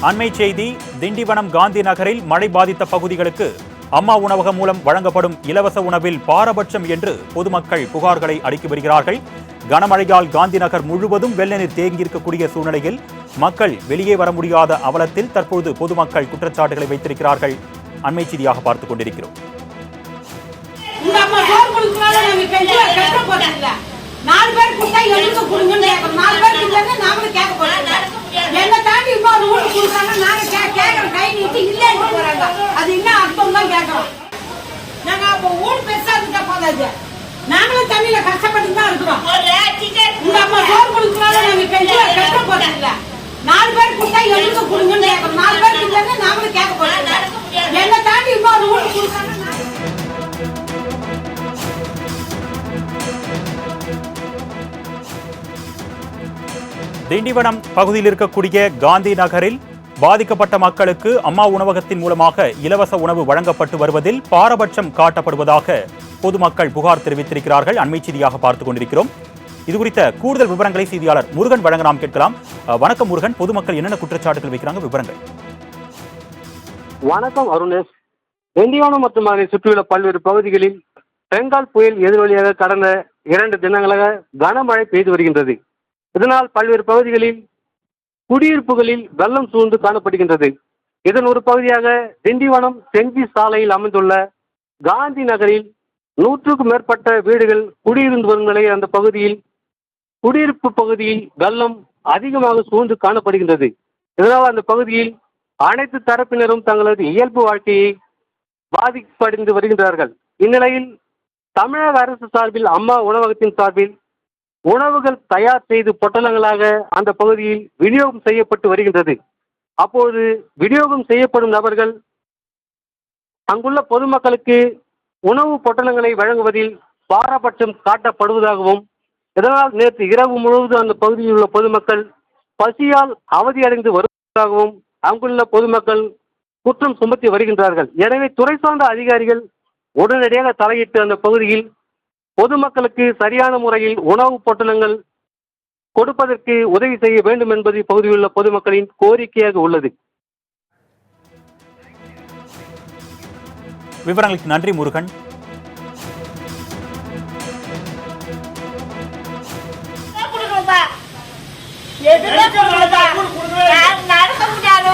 அண்மை செய்தி, திண்டிவனம் காந்தி நகரில் மழை பாதித்த பகுதிகளுக்கு அம்மா உணவகம் மூலம் வழங்கப்படும் இலவச உணவில் பாரபட்சம் என்று பொதுமக்கள் புகார்களை அளித்து வருகிறார்கள். கனமழையால் காந்தி நகர் முழுவதும் வெள்ள நீர் தேங்கியிருக்கக்கூடிய சூழ்நிலையில் மக்கள் வெளியே வர முடியாத அவலத்தில் தற்போது பொதுமக்கள் குற்றச்சாட்டுகளை வைத்திருக்கிறார்கள். அண்மை செய்தியாக பார்த்துக் கொண்டிருக்கிறோம். நாங்களும் தண்ணியில கஷ்டப்பட்டு தான் இருக்கிறோம். உங்க அம்மா சோறு கொடுக்கறாங்க, நாங்க கஷ்ட போறீங்களா? 4 பேர் கொடுத்தா எழுந்து கொடுங்கன்னு கேட்கறோம். 4 பேர் இல்லைன்னா நாங்களும் கேட்க போறோம். என்ன தாண்டி இன்னொரு ஊருக்கு கொடுக்குறாங்க. திண்டிவனம் பகுதியில் இருக்கக்கூடிய காந்தி நகரில் பாதிக்கப்பட்ட மக்களுக்கு அம்மா உணவகத்தின் மூலமாக இலவச உணவு வழங்கப்பட்டு வருவதில் பாரபட்சம் காட்டப்படுவதாக பொதுமக்கள் புகார் தெரிவித்திருக்கிறார்கள். அண்மை செய்தியாக பார்த்துக் கொண்டிருக்கிறோம். இதுகுறித்த கூடுதல் விவரங்களை செய்தியாளர் முருகன் வழங்க நாம் கேட்கலாம். வணக்கம் முருகன், பொதுமக்கள் என்னென்ன குற்றச்சாட்டுகள் வைக்கிறாங்க, விவரங்கள்? வணக்கம் அருணேஷ். திண்டிவனம் மற்றும் அதை சுற்றியுள்ள பல்வேறு பகுதிகளில் பெங்கால் புயல் எதிர்வழியாக கடந்த 2 தினங்களாக கனமழை பெய்து வருகின்றது. இதனால் பல்வேறு பகுதிகளில் குடியிருப்புகளில் வெள்ளம் சூழ்ந்து காணப்படுகின்றது. இதன் ஒரு பகுதியாக திண்டிவனம் செஞ்சி சாலையில் அமைந்துள்ள காந்தி நகரில் 100க்கும் மேற்பட்ட வீடுகள் குடியிருந்து வரும் நிலையில் அந்த பகுதியில் குடியிருப்பு பகுதியில் வெள்ளம் அதிகமாக சூழ்ந்து காணப்படுகின்றது. இதனால் அந்த பகுதியில் அனைத்து தரப்பினரும் தங்களது இயல்பு வாழ்க்கையை பாதிப்படைந்து வருகின்றார்கள். இந்நிலையில் தமிழக அரசு சார்பில் அம்மா உணவகத்தின் சார்பில் உணவுகள் தயார் செய்து பொட்டலங்களாக அந்த பகுதியில் விநியோகம் செய்யப்பட்டு வருகின்றது. அப்போது விநியோகம் செய்யப்படும் நபர்கள் அங்குள்ள பொதுமக்களுக்கு உணவு பொட்டலங்களை வழங்குவதில் பாரபட்சம் காட்டப்படுவதாகவும், இதனால் நேற்று இரவு முழுவதும் அந்த பகுதியில் உள்ள பொதுமக்கள் பசியால் அவதியடைந்து வருவதாகவும் அங்குள்ள பொதுமக்கள் குற்றம் சுமத்தி வருகின்றார்கள். எனவே துறை சார்ந்த அதிகாரிகள் உடனடியாக தலையிட்டு அந்த பகுதியில் பொதுமக்களுக்கு சரியான முறையில் உணவு பொட்டலங்கள் கொடுப்பதற்கு உதவி செய்ய வேண்டும் என்பது பகுதியில் உள்ள பொதுமக்களின் கோரிக்கையாக உள்ளது. விவரங்களுக்கு நன்றி முருகன். நடக்க முடியாது.